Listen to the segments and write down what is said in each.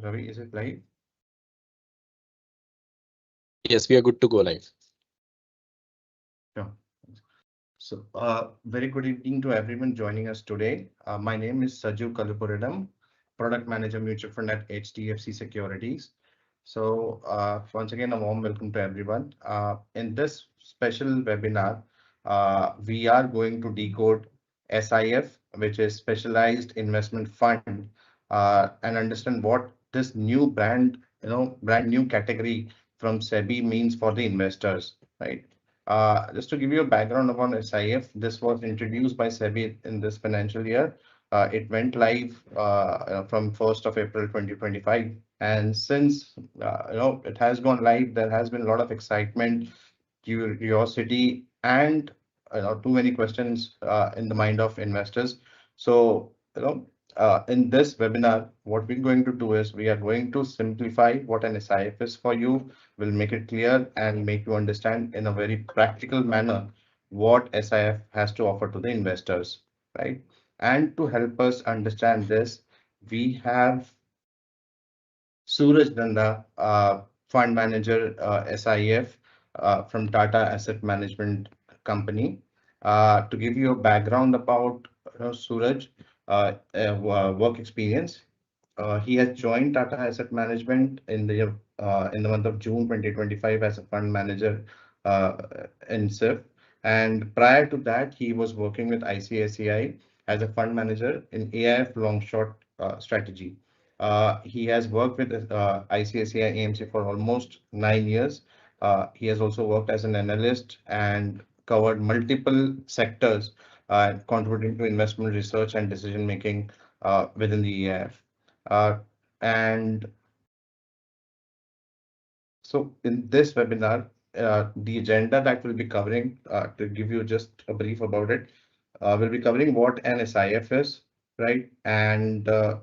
Ravi, is it live? Yes, we are good to go live. Sure. So, very good evening to everyone joining us today. My name is Saju Kalupuridam, Product Manager Mutual Fund at HDFC Securities. So, once again, a warm welcome to everyone. In this special webinar, we are going to decode SIF, which is Specialized Investment Fund, and understand what this new brand new category from SEBI means for the investors, right? Just to give you a background upon SIF, this was introduced by SEBI in this financial year. It went live from 1st of April 2025. And since it has gone live, there has been a lot of excitement, curiosity, and too many questions in the mind of investors. So, in this webinar, what we're going to do is we are going to simplify what an SIF is for you. We'll make it clear and make you understand in a very practical manner what SIF has to offer to the investors, right? And to help us understand this, we have Suraj Nanda, fund manager, SIF, from Tata Asset Management Company. To give you a background about Suraj, work experience, he has joined Tata Asset Management in the month of June 2025 as a fund manager uh, in SIF. And prior to that, he was working with ICICI as a fund manager in AIF long short strategy. He has worked with ICICI AMC for almost 9 years. He has also worked as an analyst and covered multiple sectors, contributing to investment research and decision making within the EIF. Uh, and so in this webinar, the agenda that we'll be covering, to give you just a brief about it, we'll be covering what an SIF is, right? And the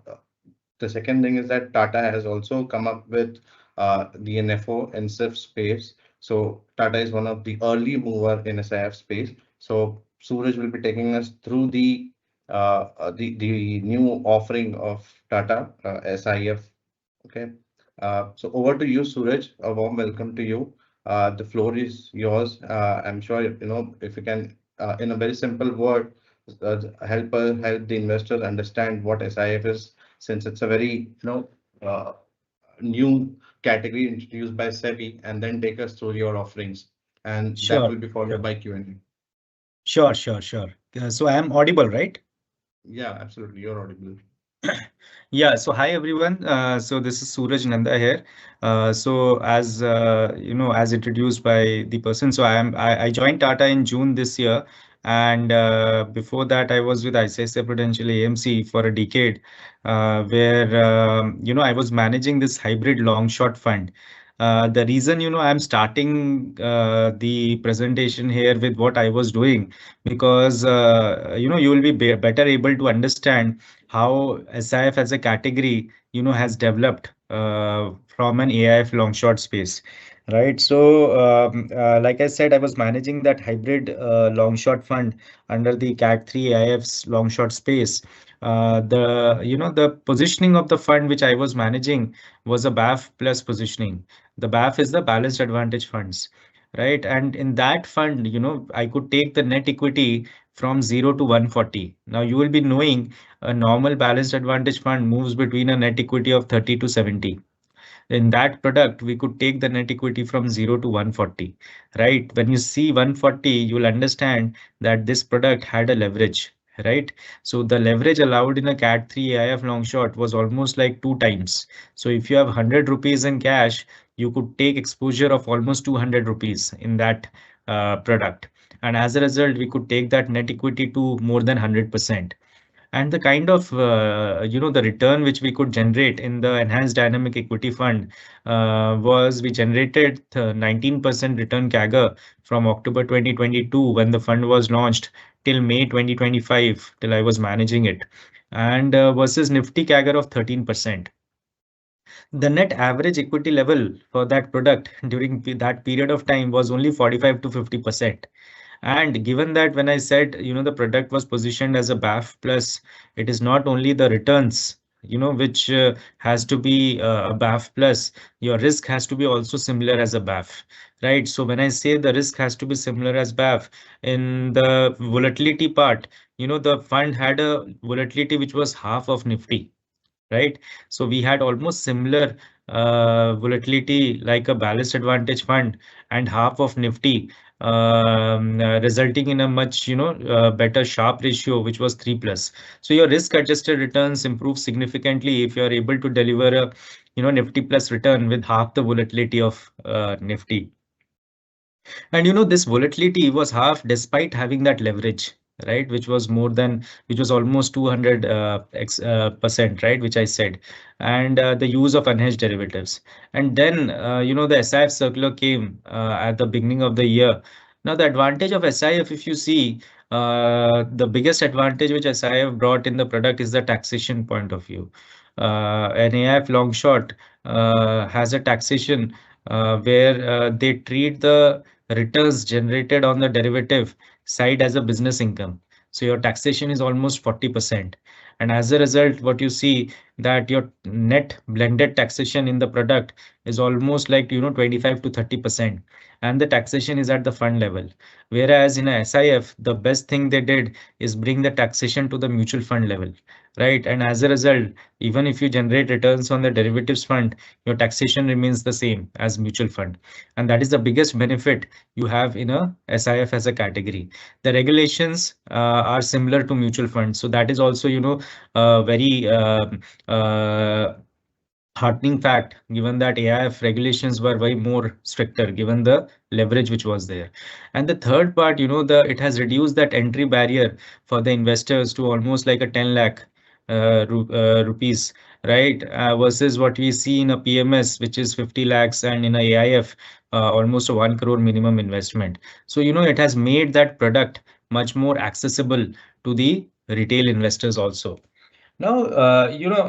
second thing is that Tata has also come up with the NFO and SIF space. So Tata is one of the early mover in SIF space. So Suraj will be taking us through the new offering of Tata SIF. Okay. So over to you, Suraj. A warm welcome to you. The floor is yours. I'm sure if you can, in a very simple word, help the investors understand what SIF is, since it's a very new category introduced by SEBI, and then take us through your offerings, and that Sure, will be followed sure, by Q&A. sure. So I am audible, right? Yeah, absolutely. You're audible. Yeah, so hi everyone. So this is Suraj Nanda here. So as as introduced by the person, so I joined Tata in June this year, and before that I was with ICICI Prudential AMC for a decade, where I was managing this hybrid long short fund. The reason I'm starting the presentation here with what I was doing, because you will be better able to understand how SIF as a category, has developed from an AIF long short space, right? So, like I said, I was managing that hybrid long short fund under the Cat 3 AIF's long short space. The positioning of the fund which I was managing was a BAF plus positioning. The BAF is the balanced advantage funds, right? And in that fund, I could take the net equity from 0 to 140. Now you will be knowing a normal balanced advantage fund moves between a net equity of 30 to 70. In that product, we could take the net equity from 0 to 140, right? When you see 140, you'll understand that this product had a leverage, right? So the leverage allowed in a Cat 3 AIF long short was almost like 2 times. So if you have 100 rupees in cash, you could take exposure of almost 200 rupees in that product. And as a result, we could take that net equity to more than 100%. And the kind of the return which we could generate in the enhanced dynamic equity fund was we generated 19% return CAGR from October 2022 when the fund was launched till May 2025 till I was managing it, and versus Nifty CAGR of 13%. The net average equity level for that product during that period of time was only 45 to 50%. And given that when I said, the product was positioned as a BAF plus, it is not only the returns, which has to be a BAF plus, your risk has to be also similar as a BAF, right? So when I say the risk has to be similar as BAF, in the volatility part, the fund had a volatility which was half of Nifty, right? So we had almost similar volatility like a balanced advantage fund and half of Nifty, resulting in a much, better Sharpe ratio, which was 3 plus. So your risk adjusted returns improve significantly if you are able to deliver a, Nifty plus return with half the volatility of Nifty. And this volatility was half despite having that leverage, right? Which was almost 200 percent, right? Which I said, and the use of unhedged derivatives. And then, the SIF circular came at the beginning of the year. Now, the advantage of SIF, if you see, the biggest advantage which SIF brought in the product is the taxation point of view. An AIF long short has a taxation where they treat the returns generated on the derivative side as a business income. So your taxation is almost 40%. And as a result, what you see that your net blended taxation in the product is almost like 25 to 30%. And the taxation is at the fund level. Whereas in a SIF, the best thing they did is bring the taxation to the mutual fund level, right? And as a result, even if you generate returns on the derivatives fund, your taxation remains the same as mutual fund. And that is the biggest benefit you have in a SIF as a category. The regulations are similar to mutual funds. So that is also, very heartening fact, given that AIF regulations were way more stricter, given the leverage which was there. And the third part, it has reduced that entry barrier for the investors to almost like a 10 lakh rupees, right? Versus what we see in a PMS, which is 50 lakhs, and in a AIF, almost a 1 crore minimum investment. So, it has made that product much more accessible to the retail investors also. Now,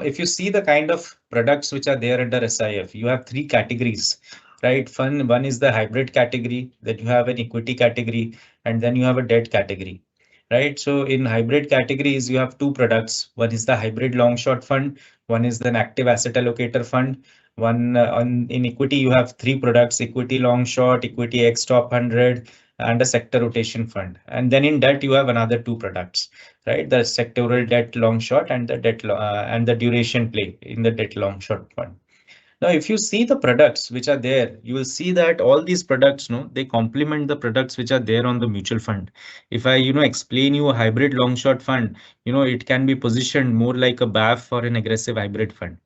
if you see the kind of products which are there under SIF, you have three categories, right? One is the hybrid category, then you have an equity category, and then you have a debt category, right? So in hybrid categories, you have two products. One is the hybrid long short fund, one is an active asset allocator fund. In equity, you have three products: equity long short, equity X top 100, and a sector rotation fund. And then in debt, you have another two products, right? The sectoral debt long short and the and the duration play in the debt long short fund. Now, if you see the products which are there, you will see that all these products, no, they complement the products which are there on the mutual fund. If I, explain you a hybrid long short fund, it can be positioned more like a BAF or an aggressive hybrid fund,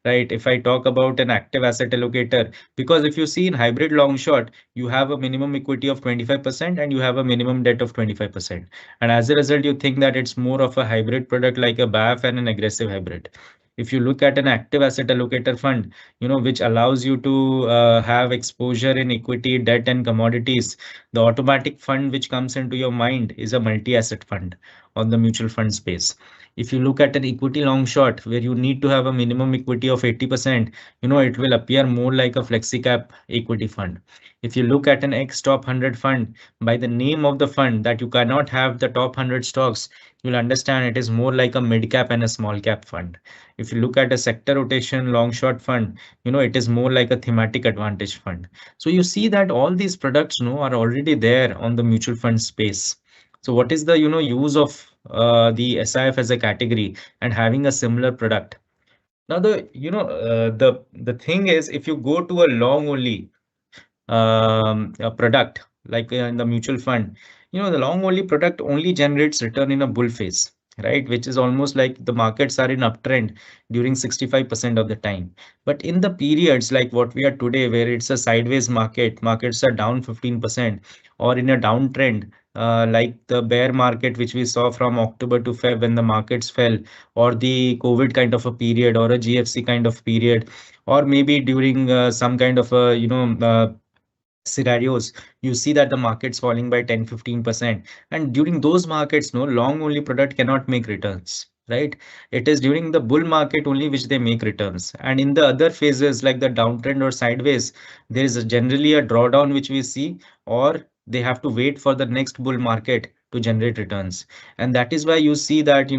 right? If I talk about an active asset allocator, because if you see in hybrid long short, you have a minimum equity of 25% and you have a minimum debt of 25%. And as a result, you think that it's more of a hybrid product like a BAF and an aggressive hybrid. If you look at an active asset allocator fund, which allows you to have exposure in equity, debt, and commodities, the automatic fund which comes into your mind is a multi-asset fund on the mutual fund space. If you look at an equity long short where you need to have a minimum equity of 80%, it will appear more like a flexi cap equity fund. If you look at an X top 100 fund, by the name of the fund that you cannot have the top 100 stocks, you'll understand it is more like a mid cap and a small cap fund. If you look at a sector rotation long short fund, it is more like a thematic advantage fund. So you see that all these products, are already there on the mutual fund space. So what is the, use of the SIF as a category and having a similar product? Now the thing is, if you go to a long only a product like in the mutual fund, the long only product only generates return in a bull phase, right? Which is almost like the markets are in uptrend during 65% of the time. But in the periods like what we are today, where it's a sideways market, markets are down 15%, or in a downtrend, like the bear market, which we saw from October to Feb when the markets fell, or the COVID kind of a period, or a GFC kind of period, or maybe during some kind of a, scenarios, you see that the market's falling by 10-15%. And during those markets, no long only product cannot make returns, right? It is during the bull market only which they make returns. And in the other phases like the downtrend or sideways, there is generally a drawdown which we see, or they have to wait for the next bull market to generate returns. And that is why you see that,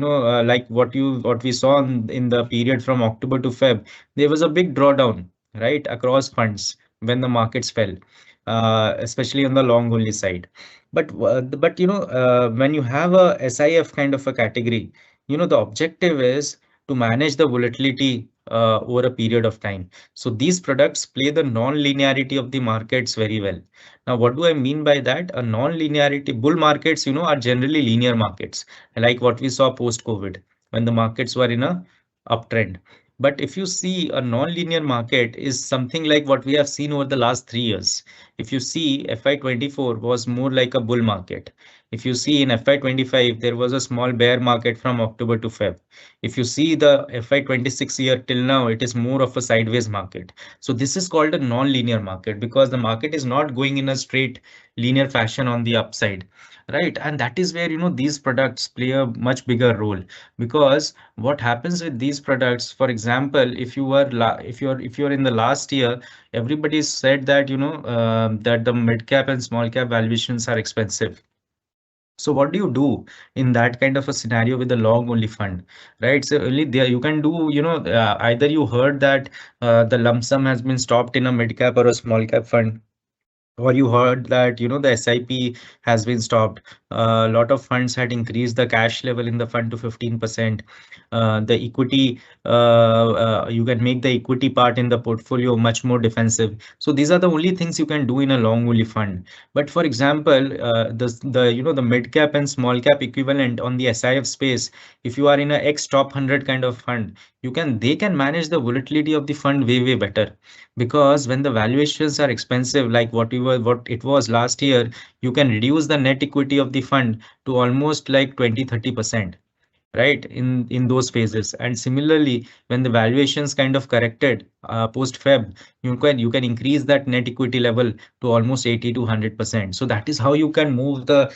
like what we saw in the period from October to Feb, there was a big drawdown, right, across funds when the markets fell, especially on the long only side. But when you have a SIF kind of a category, the objective is to manage the volatility over a period of time. So these products play the non-linearity of the markets very well. Now, what do I mean by that? A non-linearity, bull markets, are generally linear markets, like what we saw post-COVID when the markets were in a uptrend. But if you see, a non-linear market is something like what we have seen over the last 3 years. If you see, FY24 was more like a bull market. If you see in FY25, there was a small bear market from October to Feb. If you see the FY26 year till now, it is more of a sideways market. So this is called a non-linear market because the market is not going in a straight linear fashion on the upside, right? And that is where, these products play a much bigger role, because what happens with these products, for example, if you're in the last year, everybody said that, that the mid cap and small cap valuations are expensive. So what do you do in that kind of a scenario with a long only fund, right? So only there you can do, either you heard that the lump sum has been stopped in a mid cap or a small cap fund, or you heard that, the SIP has been stopped. A lot of funds had increased the cash level in the fund to 15%. The equity, you can make the equity part in the portfolio much more defensive. So these are the only things you can do in a long only fund. But for example, the mid cap and small cap equivalent on the SIF space, if you are in a X top 100 kind of fund, they can manage the volatility of the fund way better, because when the valuations are expensive like what it was last year, you can reduce the net equity of the fund to almost like 20-30%, right, in those phases. And similarly, when the valuations kind of corrected post Feb, you can increase that net equity level to almost 80 to 100%. So that is how you can move the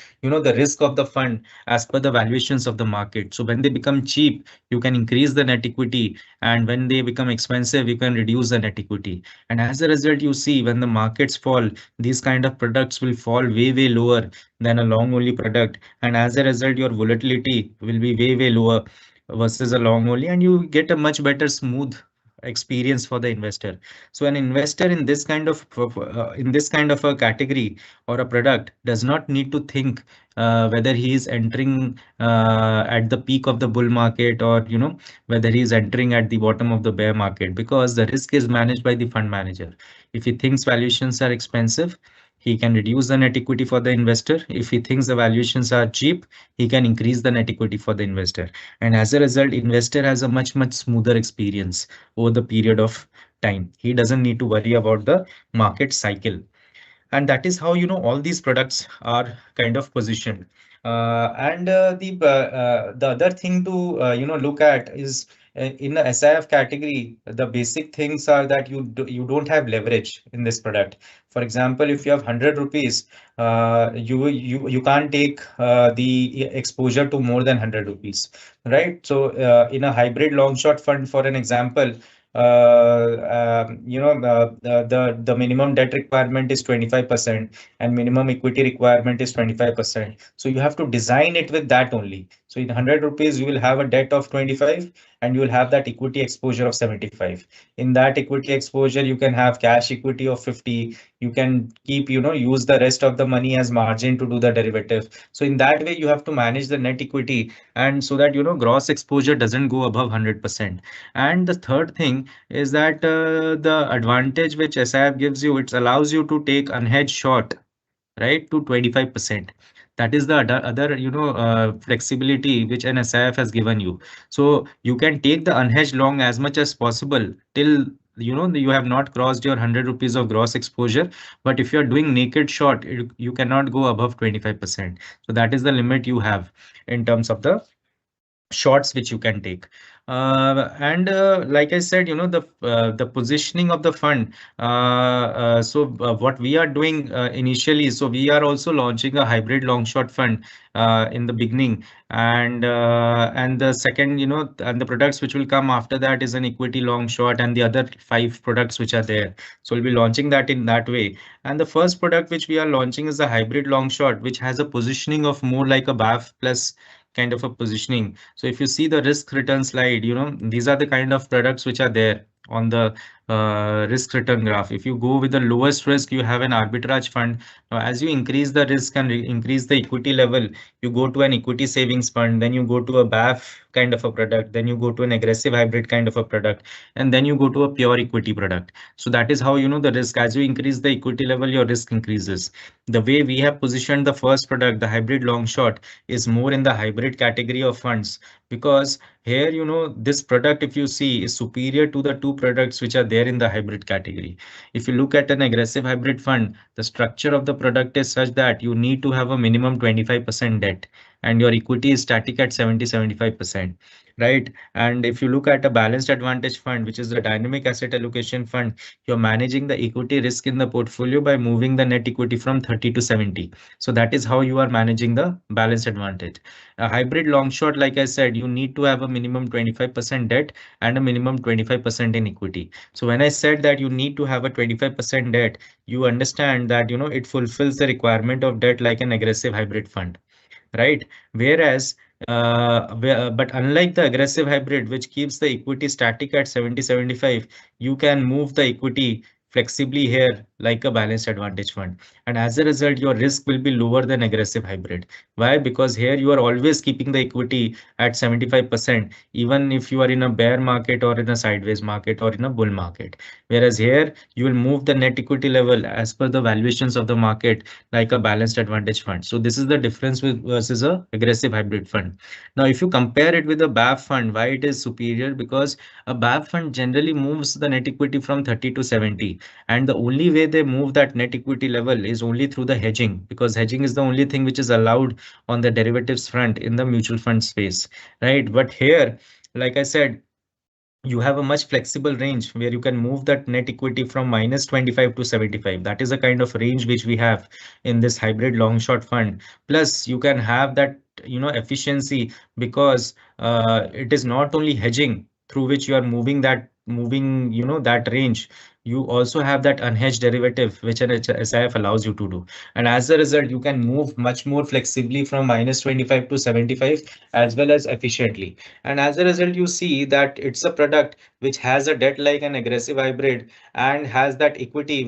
risk of the fund as per the valuations of the market. So when they become cheap, you can increase the net equity, and when they become expensive, you can reduce the net equity. And as a result, you see, when the markets fall, these kind of products will fall way lower than a long only product, and as a result, your volatility will be way lower versus a long only, and you get a much better smooth experience for the investor. So an investor in this kind of a category or a product does not need to think whether he is entering at the peak of the bull market, or whether he is entering at the bottom of the bear market, because the risk is managed by the fund manager. If he thinks valuations are expensive, he can reduce the net equity for the investor. If he thinks the valuations are cheap, he can increase the net equity for the investor. And as a result, investor has a much smoother experience over the period of time. He doesn't need to worry about the market cycle. And that is how, all these products are kind of positioned. And the other thing to look at is, in the SIF category, the basic things are that you don't have leverage in this product. For example, if you have 100 rupees, you can't take the exposure to more than 100 rupees, right? So in a hybrid long short fund, for an example, the minimum debt requirement is 25% and minimum equity requirement is 25%. So you have to design it with that only. So in 100 rupees, you will have a debt of 25 and you will have that equity exposure of 75. In that equity exposure, you can have cash equity of 50. You can keep, use the rest of the money as margin to do the derivative. So in that way, you have to manage the net equity, and so that, gross exposure doesn't go above 100%. And the third thing is that the advantage which SIF gives you, it allows you to take unhedged short, right, to 25%. That is the other flexibility which an SIF has given you. So you can take the unhedged long as much as possible till you have not crossed your 100 rupees of gross exposure. But if you're doing naked short, you cannot go above 25%. So that is the limit you have in terms of the shorts which you can take. And like I said, the positioning of the fund. What we are doing initially, so we are also launching a hybrid long short fund in the beginning, and the second, and the products which will come after that is an equity long short and the other five products which are there. So we'll be launching that in that way. And the first product which we are launching is a hybrid long short, which has a positioning of more like a BAF plus kind of a positioning. So if you see the risk return slide, these are the kind of products which are there on the risk return graph. If you go with the lowest risk, you have an arbitrage fund. Now, as you increase the risk and increase the equity level, you go to an equity savings fund, then you go to a BAF kind of a product, then you go to an aggressive hybrid kind of a product, and then you go to a pure equity product. So that is how, the risk, as you increase the equity level, your risk increases. The way we have positioned the first product, the hybrid long short, is more in the hybrid category of funds, because here, this product, if you see, is superior to the two products which are there in the hybrid category. If you look at an aggressive hybrid fund, the structure of the product is such that you need to have a minimum 25% debt and your equity is static at 70-75%, right? And if you look at a balanced advantage fund, which is the dynamic asset allocation fund, you're managing the equity risk in the portfolio by moving the net equity from 30 to 70. So that is how you are managing the balanced advantage. A hybrid long short, like I said, you need to have a minimum 25% debt and a minimum 25% in equity. So when I said that you need to have a 25% debt, you understand that it fulfills the requirement of debt like an aggressive hybrid fund, right? Whereas, but unlike the aggressive hybrid, which keeps the equity static at 70-75, you can move the equity flexibly here like a balanced advantage fund. And as a result, your risk will be lower than aggressive hybrid. Why? Because here you are always keeping the equity at 75%, even if you are in a bear market or in a sideways market or in a bull market. Whereas here, you will move the net equity level as per the valuations of the market like a balanced advantage fund. So this is the difference with versus a aggressive hybrid fund. Now, if you compare it with a BAF fund, why it is superior? Because a BAF fund generally moves the net equity from 30 to 70. And the only way they move that net equity level is only through the hedging, because hedging is the only thing which is allowed on the derivatives front in the mutual fund space, right? But here, like I said, you have a much flexible range where you can move that net equity from minus 25 to 75. That is a kind of range which we have in this hybrid long short fund. Plus, you can have that efficiency, because it is not only hedging through which you are moving that range. You also have that unhedged derivative which an SIF allows you to do. And as a result, you can move much more flexibly from minus 25 to 75 as well as efficiently. And as a result, you see that it's a product which has a debt like an aggressive hybrid and has that equity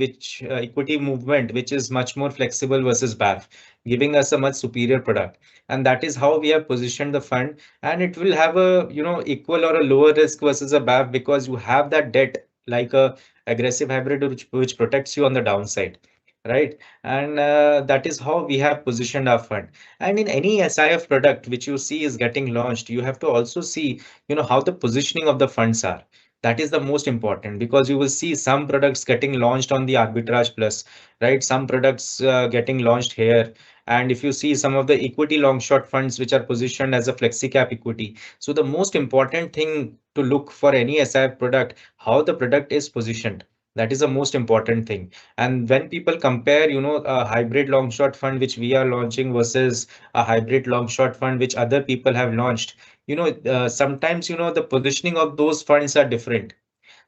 movement, which is much more flexible versus BAF, giving us a much superior product. And that is how we have positioned the fund. And it will have a, equal or a lower risk versus a BAF, because you have that debt like a aggressive hybrid, which protects you on the downside, right? And that is how we have positioned our fund. And in any SIF product which you see is getting launched, you have to also see, how the positioning of the funds are. That is the most important, because you will see some products getting launched on the arbitrage plus, right? Some products getting launched here. And if you see some of the equity long short funds which are positioned as a flexi cap equity. So the most important thing to look for any SIF product, how the product is positioned. That is the most important thing. And when people compare, a hybrid long short fund which we are launching versus a hybrid long short fund which other people have launched, sometimes, the positioning of those funds are different.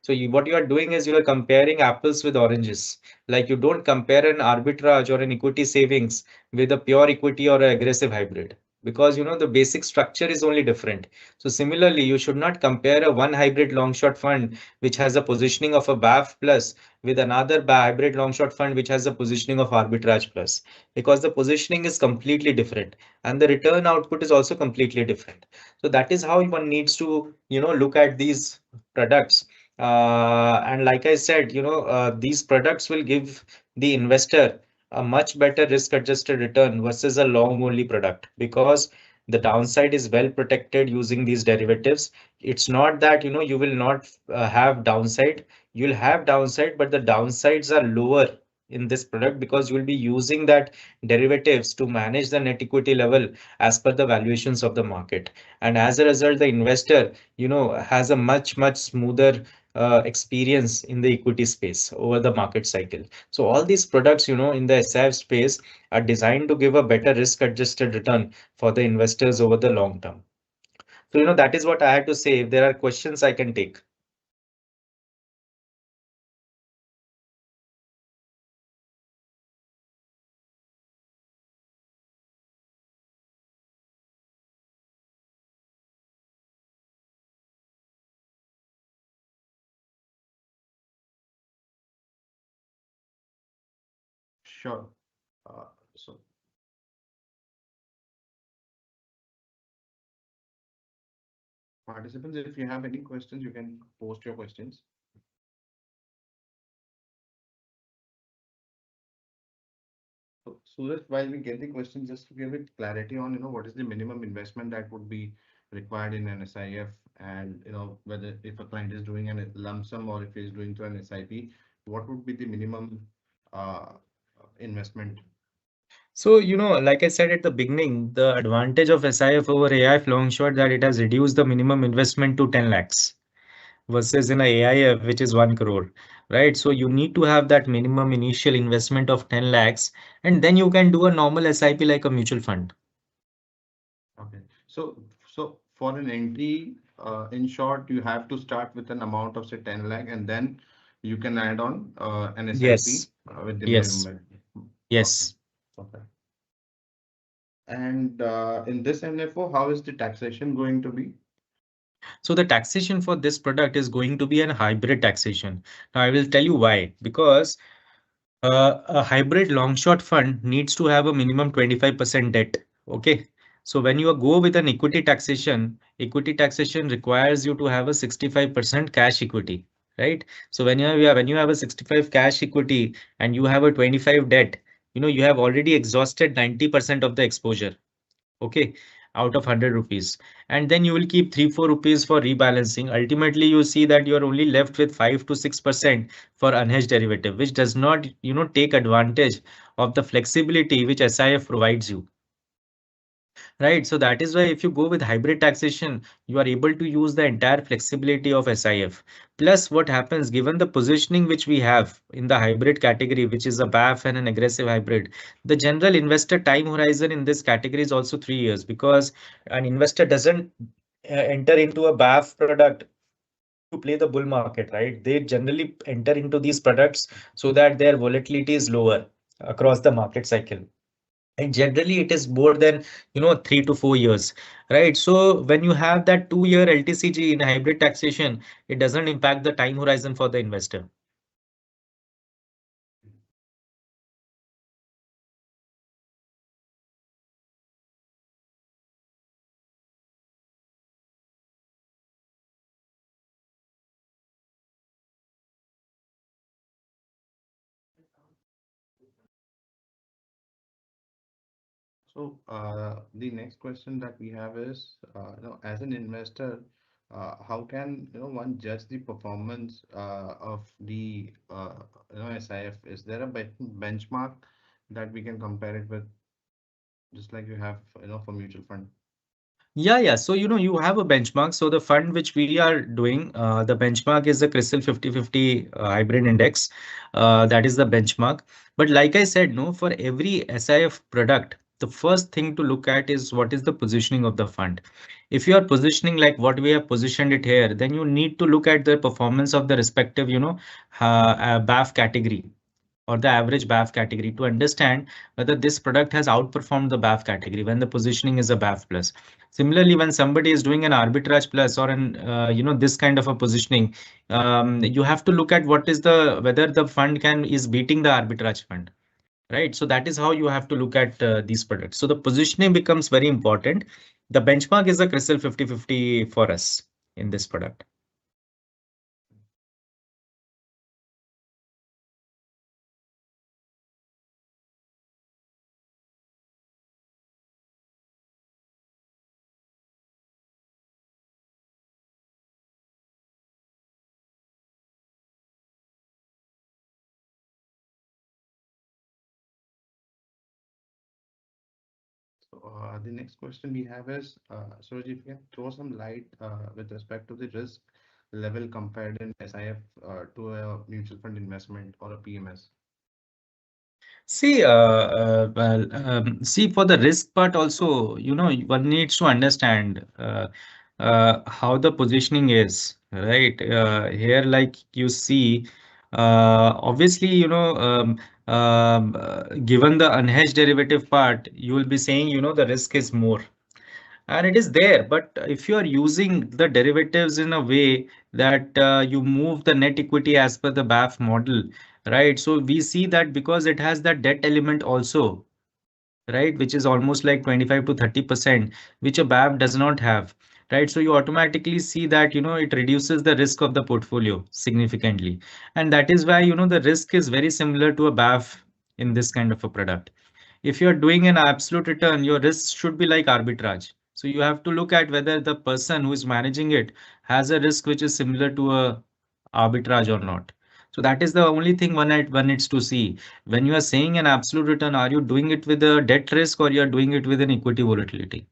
So what you are doing is you are comparing apples with oranges. Like, you don't compare an arbitrage or an equity savings with a pure equity or an aggressive hybrid, because the basic structure is only different. So similarly, you should not compare a one hybrid long short fund which has a positioning of a BAF plus with another hybrid long short fund which has a positioning of arbitrage plus, because the positioning is completely different and the return output is also completely different. So that is how one needs to look at these products. And like I said, these products will give the investor a much better risk adjusted return versus a long only product, because the downside is well protected using these derivatives. It's not that you will not have downside. You'll have downside, but the downsides are lower in this product because you will be using that derivatives to manage the net equity level as per the valuations of the market. And as a result, the investor, has a much smoother experience in the equity space over the market cycle. So all these products, in the SIF space are designed to give a better risk adjusted return for the investors over the long term. So, that is what I had to say. If there are questions, I can take. Sure. So participants, if you have any questions, you can post your questions. So, Suraj, while we get the question, just to give it clarity on, what is the minimum investment that would be required in an SIF, and whether if a client is doing a lump sum or if he is doing through an SIP, what would be the minimum uh, investment? So, like I said at the beginning, the advantage of SIF over AIF long short that it has reduced the minimum investment to 10 lakhs versus in a AIF, which is 1 crore, right? So you need to have that minimum initial investment of 10 lakhs, and then you can do a normal SIP like a mutual fund. Okay. So for an entry, in short, you have to start with an amount of say 10 lakh, and then you can add on an SIP Yes, with the yes, minimum. Okay. yes. Okay. And in this NFO, how is the taxation going to be? So the taxation for this product is going to be a hybrid taxation. Now I will tell you why. Because a hybrid long short fund needs to have a minimum 25% debt. Okay. So when you go with an equity taxation requires you to have a 65% cash equity, right? So when you have a 65 cash equity and you have a 25 debt, you have already exhausted 90% of the exposure. Okay, out of 100 rupees, and then you will keep 3-4 rupees for rebalancing. Ultimately you see that you are only left with 5 to 6% for unhedged derivative, which does not take advantage of the flexibility which SIF provides you. Right. So that is why if you go with hybrid taxation, you are able to use the entire flexibility of SIF. Plus, what happens given the positioning which we have in the hybrid category, which is a BAF and an aggressive hybrid, the general investor time horizon in this category is also 3 years because an investor doesn't enter into a BAF product to play the bull market, right? They generally enter into these products so that their volatility is lower across the market cycle, and generally it is more than 3 to 4 years, right? So when you have that 2 year LTCG in hybrid taxation, it doesn't impact the time horizon for the investor. So the next question that we have is, as an investor, how can one judge the performance of the SIF? Is there a benchmark that we can compare it with, just like you have for mutual fund? Yeah. So, you have a benchmark. So the fund which we are doing, the benchmark is the Crystal 50/50 hybrid index. That is the benchmark. But like I said, no, for every SIF product, the first thing to look at is what is the positioning of the fund. If you are positioning like what we have positioned it here, then you need to look at the performance of the respective, BAF category or the average BAF category to understand whether this product has outperformed the BAF category when the positioning is a BAF plus. Similarly, when somebody is doing an arbitrage plus or an this kind of a positioning, you have to look at what is the whether the fund can is beating the arbitrage fund. Right. So that is how you have to look at these products. So the positioning becomes very important. The benchmark is the Crystal 50/50 for us in this product. The next question we have is, Suraj, if you can throw some light with respect to the risk level compared in SIF to a mutual fund investment or a PMS. See, see, for the risk part also, one needs to understand how the positioning is, right? Here, like you see, obviously, given the unhedged derivative part, you will be saying, the risk is more. And it is there, but if you are using the derivatives in a way that you move the net equity as per the BAF model, right? So we see that because it has that debt element also, right, which is almost like 25 to 30%, which a BAF does not have, right? So you automatically see that, it reduces the risk of the portfolio significantly. And that is why, the risk is very similar to a BAF in this kind of a product. If you're doing an absolute return, your risk should be like arbitrage. So you have to look at whether the person who is managing it has a risk which is similar to a arbitrage or not. So that is the only thing one needs to see. When you are saying an absolute return, are you doing it with a debt risk or you are doing it with an equity volatility?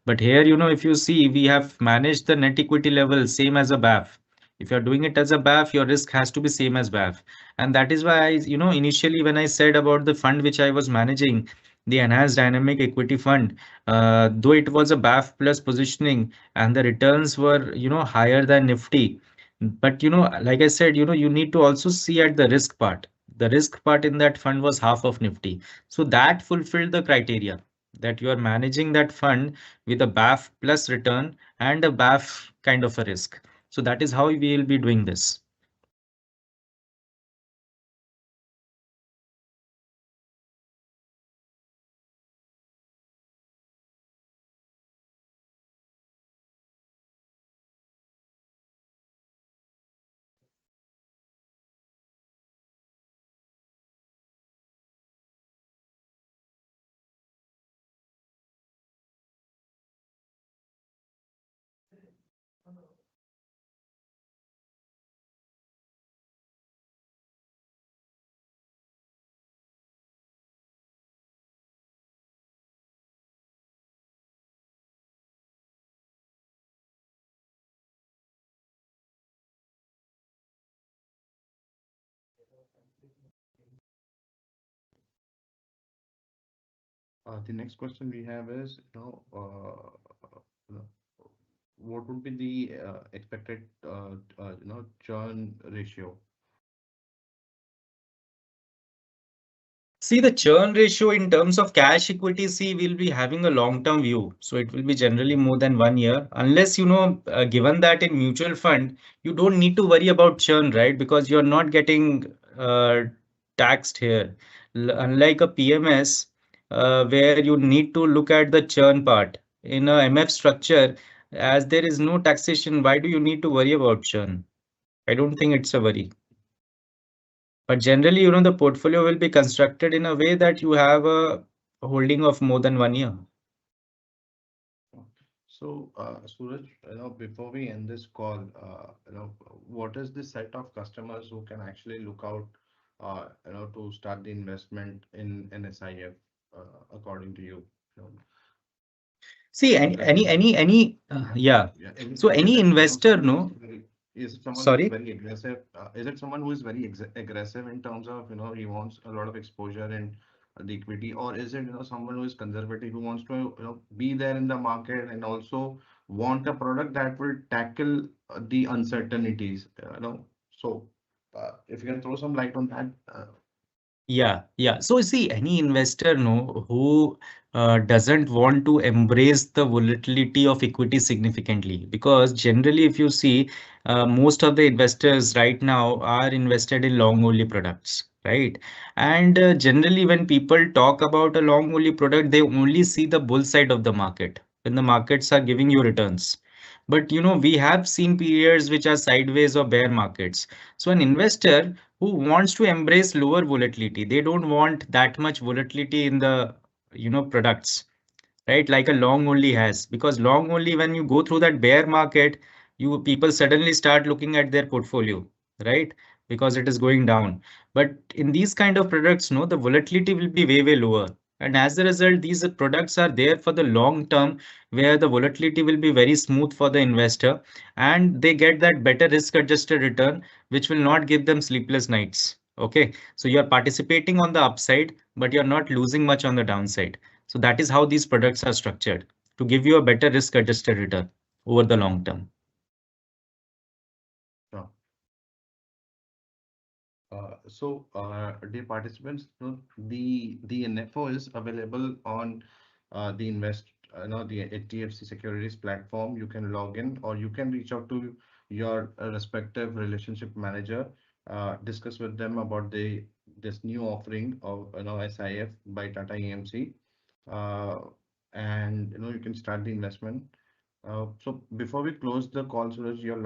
But here, if you see, we have managed the net equity level same as a BAF. If you're doing it as a BAF, your risk has to be same as BAF. And that is why initially when I said about the fund which I was managing, the enhanced dynamic equity fund, though it was a BAF plus positioning and the returns were, higher than Nifty. But, like I said, you need to also see at the risk part. The risk part in that fund was half of Nifty. So that fulfilled the criteria that you are managing that fund with a BAF plus return and a BAF kind of a risk. So that is how we will be doing this. The next question we have is, you know, what would be the expected, churn ratio? See, the churn ratio in terms of cash equity, see, we'll be having a long-term view. So it will be generally more than 1 year, unless, given that in mutual fund, you don't need to worry about churn, right? Because you're not getting taxed here. Unlike a PMS, where you need to look at the churn part. In a MF structure, as there is no taxation, why do you need to worry about churn? I don't think it's a worry. But generally, the portfolio will be constructed in a way that you have a holding of more than 1 year. So, Suraj, before we end this call, what is the set of customers who can actually look out, to start the investment in NSIF, according to you? You know, See, like, yeah. yeah, So is any it, investor, someone who is no, very, is it someone who is sorry. very aggressive? Is it someone who is very ex aggressive in terms of, he wants a lot of exposure in the equity, or is it, someone who is conservative who wants to, be there in the market and also want a product that will tackle the uncertainties, So, if you can throw some light on that. Yeah, yeah. So see, any investor no who doesn't want to embrace the volatility of equity significantly, because generally, if you see, most of the investors right now are invested in long only products, right? And generally, when people talk about a long only product, they only see the bull side of the market when the markets are giving you returns. But we have seen periods which are sideways or bear markets. So an investor who wants to embrace lower volatility. They don't want that much volatility in the, products, right? Like a long only has, because long only when you go through that bear market, you people suddenly start looking at their portfolio, right? Because it is going down. But in these kind of products, no, the volatility will be way, way lower. And as a result, these products are there for the long term, where the volatility will be very smooth for the investor, and they get that better risk adjusted return, which will not give them sleepless nights. Okay, so you're participating on the upside, but you're not losing much on the downside. So that is how these products are structured, to give you a better risk adjusted return over the long term. Sure. Dear participants, the NFO is available on the the HDFC Securities platform. You can log in, or you can reach out to your respective relationship manager, discuss with them about this new offering of SIF by Tata EMC, uh, and you can start the investment. So before we close the call, Suraj, your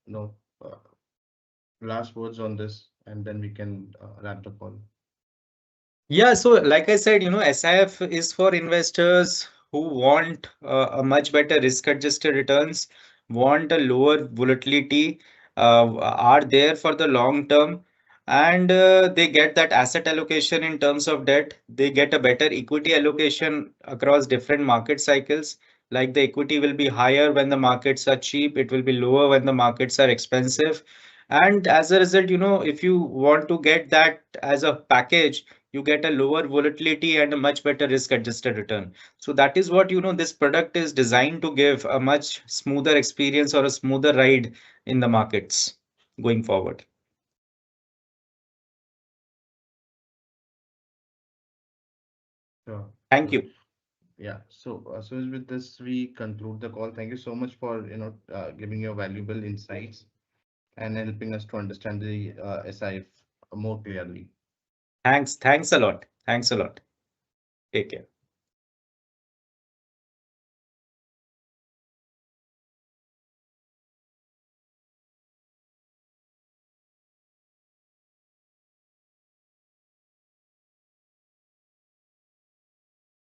you know. Uh, last words on this, and then we can wrap the call. Yeah, so like I said, SIF is for investors who want a much better risk-adjusted returns, want a lower volatility, are there for the long term, and they get that asset allocation in terms of debt. They get a better equity allocation across different market cycles. Like the equity will be higher when the markets are cheap, it will be lower when the markets are expensive. And as a result, if you want to get that as a package, you get a lower volatility and a much better risk adjusted return. So that is what this product is designed to give, a much smoother experience or a smoother ride in the markets going forward. Sure. Thank Sure. you. Yeah. So with this, we conclude the call. Thank you so much for giving your valuable insights and helping us to understand the SIF more clearly. Thanks a lot. Take care.